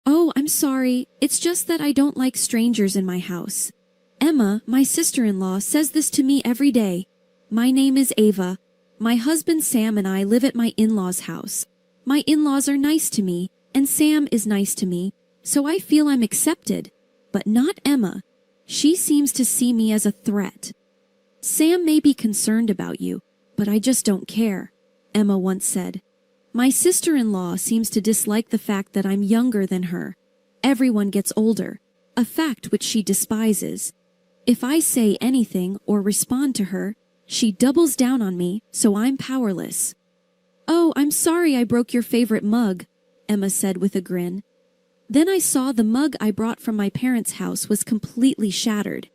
"Oh, I'm sorry. It's just that I don't like strangers in my house. Emma, my sister-in-law, says this to me every day. My name is Ava. My husband Sam and I live at my in-laws' house. My in-laws are nice to me, and Sam is nice to me, so I feel I'm accepted. But not Emma. She seems to see me as a threat. Sam may be concerned about you, but I just don't care," Emma once said. "My sister-in-law seems to dislike the fact that I'm younger than her. Everyone gets older, a fact which she despises. If I say anything or respond to her, she doubles down on me, so I'm powerless." "Oh, I'm sorry I broke your favorite mug," Emma said with a grin. "Then I saw the mug I brought from my parents' house was completely shattered.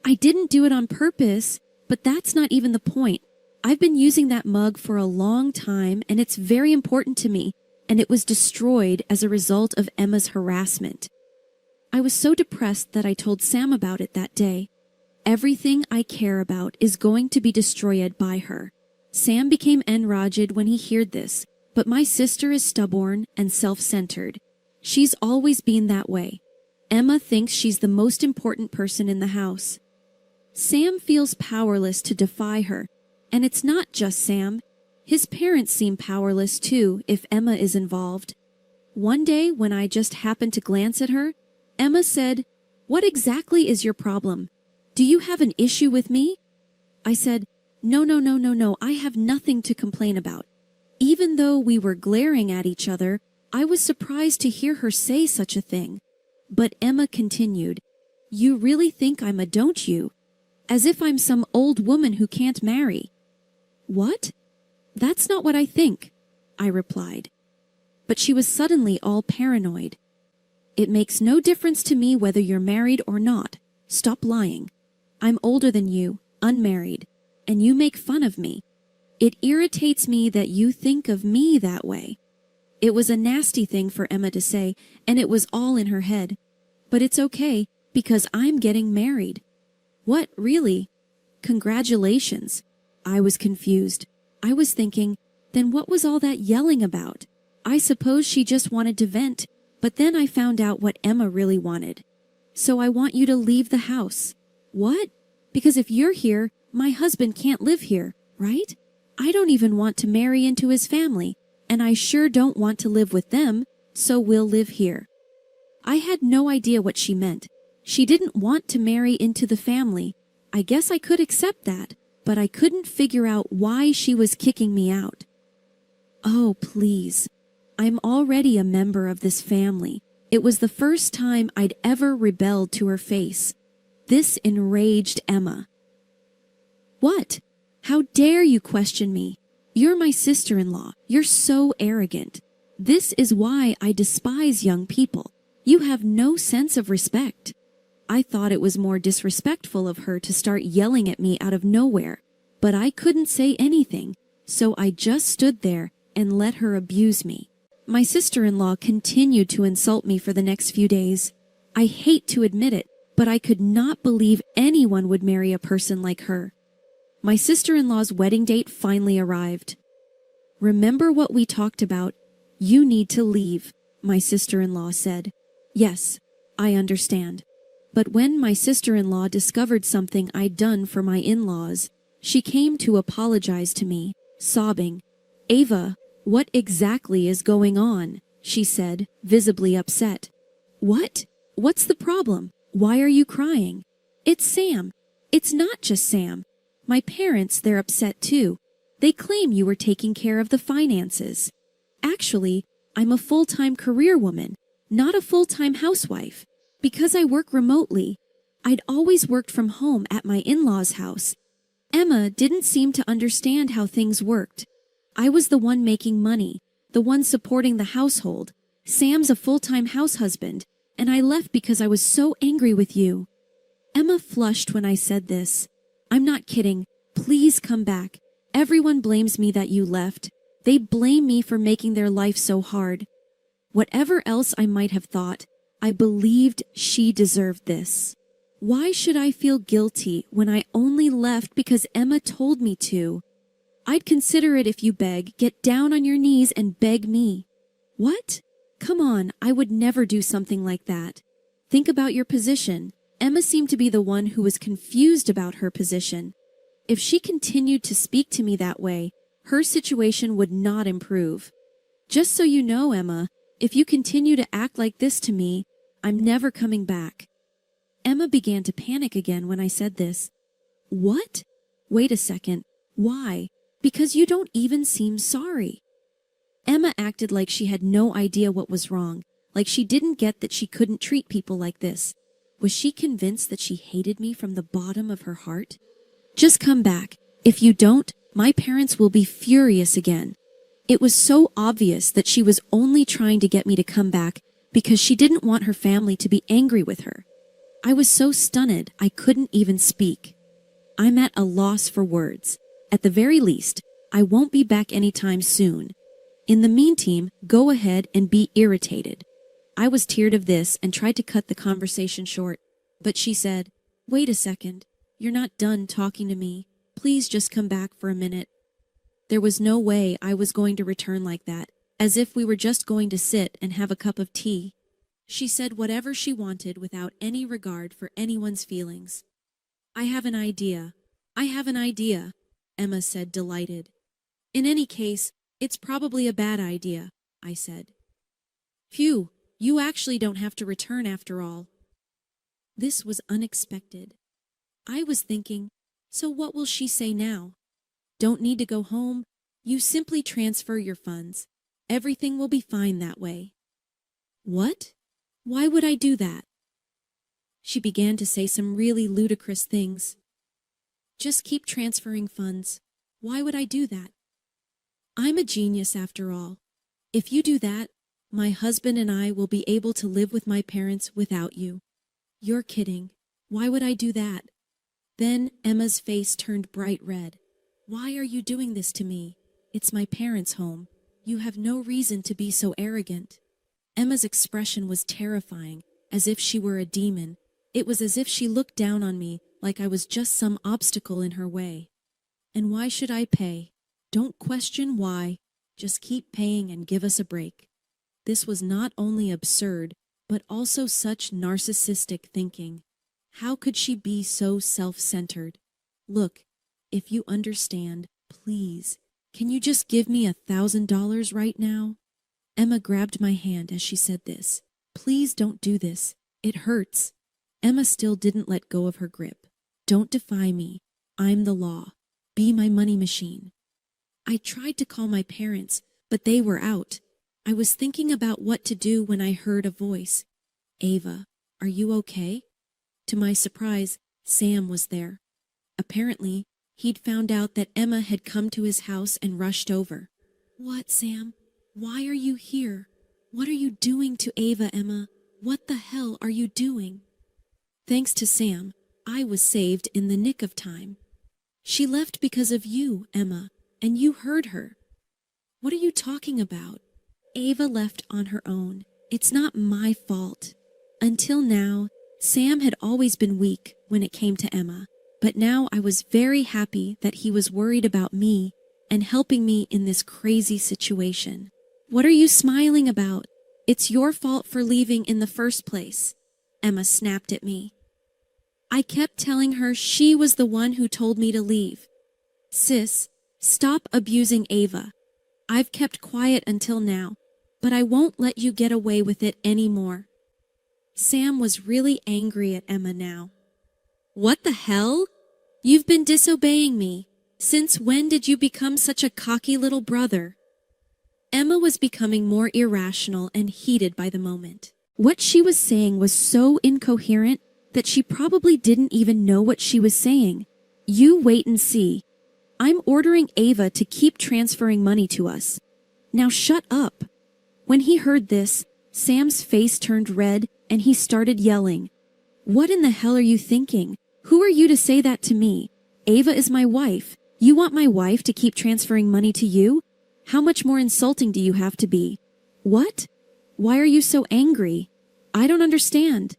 I didn't do it on purpose, but that's not even the point. I've been using that mug for a long time, and it's very important to me, and it was destroyed as a result of Emma's harassment. I was so depressed that I told Sam about it that day. Everything I care about is going to be destroyed by her. Sam became enraged when he heard this, but my sister is stubborn and self-centered. She's always been that way. Emma thinks she's the most important person in the house. Sam feels powerless to defy her, and it's not just Sam. His parents seem powerless too if Emma is involved. One day when I just happened to glance at her, Emma said, 'What exactly is your problem? Do you have an issue with me?' I said, No, I have nothing to complain about. Even though we were glaring at each other, I was surprised to hear her say such a thing. But Emma continued, 'You really think I'm a don't you? As if I'm some old woman who can't marry.' 'What? That's not what I think,' I replied. But she was suddenly all paranoid. 'It makes no difference to me whether you're married or not. Stop lying. I'm older than you, unmarried, and you make fun of me. It irritates me that you think of me that way.' It was a nasty thing for Emma to say, and it was all in her head. But it's okay, because I'm getting married." "What, really? Congratulations." I was confused. I was thinking, then what was all that yelling about? I suppose she just wanted to vent, but then I found out what Emma really wanted. "So I want you to leave the house." "What? Because if you're here, my husband can't live here, right? I don't even want to marry into his family, and I sure don't want to live with them, so we'll live here." I had no idea what she meant. She didn't want to marry into the family. I guess I could accept that, but I couldn't figure out why she was kicking me out. "Oh, please. I'm already a member of this family." It was the first time I'd ever rebelled to her face. This enraged Emma. "What? How dare you question me? You're my sister-in-law. You're so arrogant. This is why I despise young people. You have no sense of respect." I thought it was more disrespectful of her to start yelling at me out of nowhere, but I couldn't say anything, so I just stood there and let her abuse me. My sister-in-law continued to insult me for the next few days. I hate to admit it, but I could not believe anyone would marry a person like her. My sister-in-law's wedding date finally arrived. "Remember what we talked about? You need to leave," my sister-in-law said. Yes, I understand. But when my sister-in-law discovered something I'd done for my in-laws, she came to apologize to me, sobbing. "Ava, what exactly is going on?" she said, visibly upset. "What? What's the problem? Why are you crying?" "It's Sam. It's not just Sam. My parents, they're upset too. They claim you were taking care of the finances. Actually, I'm a full-time career woman, not a full-time housewife. Because I work remotely, I'd always worked from home at my in-laws' house. Emma didn't seem to understand how things worked. I was the one making money, the one supporting the household. Sam's a full-time house husband, and I left because I was so angry with you." Emma flushed when I said this. "I'm not kidding. Please come back. Everyone blames me that you left. They blame me for making their life so hard." Whatever else I might have thought, I believed she deserved this. Why should I feel guilty when I only left because Emma told me to? "I'd consider it if you beg. Get down on your knees and beg me." "What? Come on, I would never do something like that. Think about your position. Emma seemed to be the one who was confused about her position. If she continued to speak to me that way, her situation would not improve. Just so you know, Emma, if you continue to act like this to me, I'm never coming back. Emma began to panic again when I said this. What? Wait a second. Why? Because you don't even seem sorry. Emma acted like she had no idea what was wrong, like she didn't get that she couldn't treat people like this. Was she convinced that she hated me from the bottom of her heart? Just come back. If you don't, my parents will be furious again. It was so obvious that she was only trying to get me to come back because she didn't want her family to be angry with her. I was so stunned I couldn't even speak. I'm at a loss for words. At the very least, I won't be back anytime soon. In the meantime, go ahead and be irritated. I was tired of this and tried to cut the conversation short, but she said, Wait a second. You're not done talking to me. Please just come back for a minute. There was no way I was going to return like that, as if we were just going to sit and have a cup of tea. She said whatever she wanted without any regard for anyone's feelings. I have an idea, Emma said, delighted. In any case, it's probably a bad idea, I said. Phew, you actually don't have to return after all. This was unexpected. I was thinking, so what will she say now? Don't need to go home. You simply transfer your funds. Everything will be fine that way. What? Why would I do that? She began to say some really ludicrous things. Just keep transferring funds. Why would I do that? I'm a genius after all. If you do that, my husband and I will be able to live with my parents without you. You're kidding. Why would I do that? Then Emma's face turned bright red. Why are you doing this to me? It's my parents' home. You have no reason to be so arrogant. Emma's expression was terrifying, as if she were a demon. It was as if she looked down on me like I was just some obstacle in her way. And why should I pay? Don't question why. Just keep paying and give us a break. This was not only absurd, but also such narcissistic thinking. How could she be so self-centered? Look, if you understand, please, can you just give me $1,000 right now? Emma grabbed my hand as she said this. Please don't do this. It hurts. Emma still didn't let go of her grip. Don't defy me. I'm the law. Be my money machine. I tried to call my parents, but they were out. I was thinking about what to do when I heard a voice. Ava, are you okay? To my surprise, Sam was there. Apparently, he'd found out that Emma had come to his house and rushed over. What, Sam? Why are you here? What are you doing to Ava, Emma? What the hell are you doing? Thanks to Sam, I was saved in the nick of time. She left because of you, Emma, and you heard her. What are you talking about? Ava left on her own. It's not my fault. Until now, Sam had always been weak when it came to Emma, but now I was very happy that he was worried about me and helping me in this crazy situation. What are you smiling about? It's your fault for leaving in the first place. Emma snapped at me. I kept telling her she was the one who told me to leave. Sis, stop abusing Ava. I've kept quiet until now, but I won't let you get away with it anymore. Sam was really angry at Emma now. What the hell? You've been disobeying me. Since when did you become such a cocky little brother? Emma was becoming more irrational and heated by the moment. What she was saying was so incoherent that she probably didn't even know what she was saying. You wait and see. I'm ordering Ava to keep transferring money to us. Now shut up. When he heard this, Sam's face turned red and he started yelling. What in the hell are you thinking? Who are you to say that to me? Ava is my wife. You want my wife to keep transferring money to you? How much more insulting do you have to be? What? Why are you so angry? I don't understand.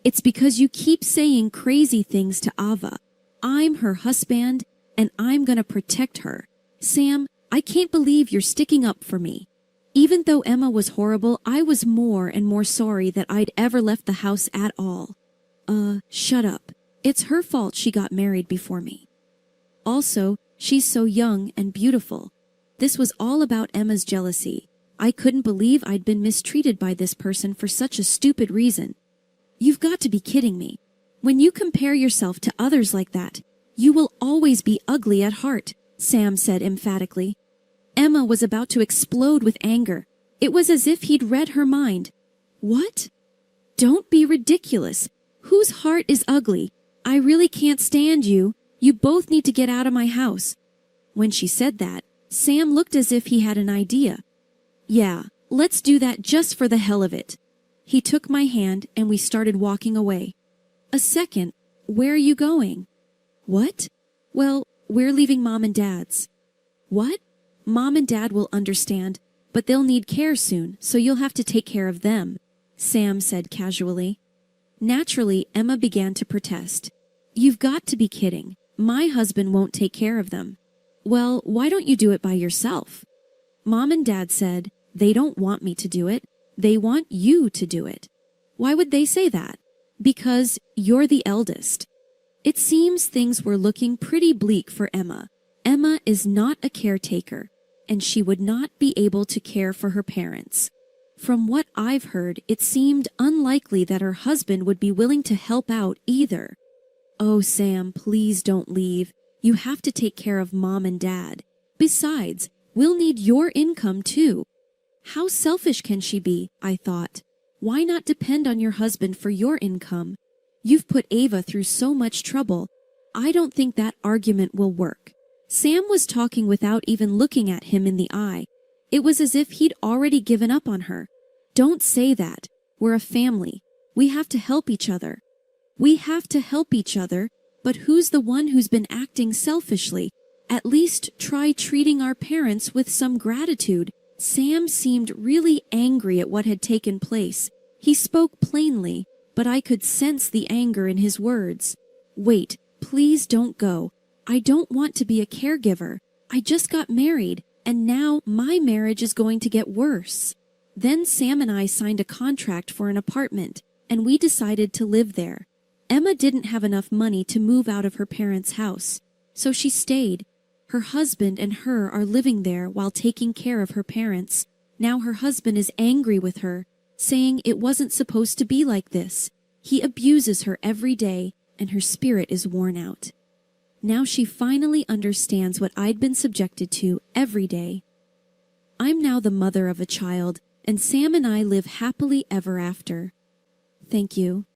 It's because you keep saying crazy things to Ava. I'm her husband, and I'm gonna protect her. Sam, I can't believe you're sticking up for me. Even though Emma was horrible, I was more and more sorry that I'd ever left the house at all. Shut up. It's her fault she got married before me. Also, she's so young and beautiful. This was all about Emma's jealousy. I couldn't believe I'd been mistreated by this person for such a stupid reason. You've got to be kidding me. When you compare yourself to others like that, you will always be ugly at heart, Sam said emphatically. Emma was about to explode with anger. It was as if he'd read her mind. What? Don't be ridiculous. Whose heart is ugly? I really can't stand you. You both need to get out of my house. When she said that, Sam looked as if he had an idea. Yeah, let's do that just for the hell of it. He took my hand and we started walking away. A second, where are you going? What? Well, we're leaving Mom and Dad's. What? Mom and Dad will understand, but they'll need care soon, so you'll have to take care of them, Sam said casually. Naturally, Emma began to protest. You've got to be kidding. My husband won't take care of them. Well, why don't you do it by yourself? Mom and Dad said, they don't want me to do it. They want you to do it. Why would they say that? Because you're the eldest. It seems things were looking pretty bleak for Emma. Emma is not a caretaker, and she would not be able to care for her parents. From what I've heard, it seemed unlikely that her husband would be willing to help out either. Oh, Sam, please don't leave. You have to take care of Mom and Dad. Besides, we'll need your income too. How selfish can she be, I thought. Why not depend on your husband for your income? You've put Ava through so much trouble. I don't think that argument will work. Sam was talking without even looking at him in the eye. It was as if he'd already given up on her. Don't say that. We're a family. We have to help each other. We have to help each other, but who's the one who's been acting selfishly? At least try treating our parents with some gratitude. Sam seemed really angry at what had taken place. He spoke plainly, but I could sense the anger in his words. Wait, please don't go. I don't want to be a caregiver. I just got married, and now my marriage is going to get worse. Then Sam and I signed a contract for an apartment, and we decided to live there. Emma didn't have enough money to move out of her parents' house, so she stayed. Her husband and her are living there while taking care of her parents. Now her husband is angry with her, saying it wasn't supposed to be like this. He abuses her every day, and her spirit is worn out. Now she finally understands what I'd been subjected to every day. I'm now the mother of a child, and Sam and I live happily ever after. Thank you.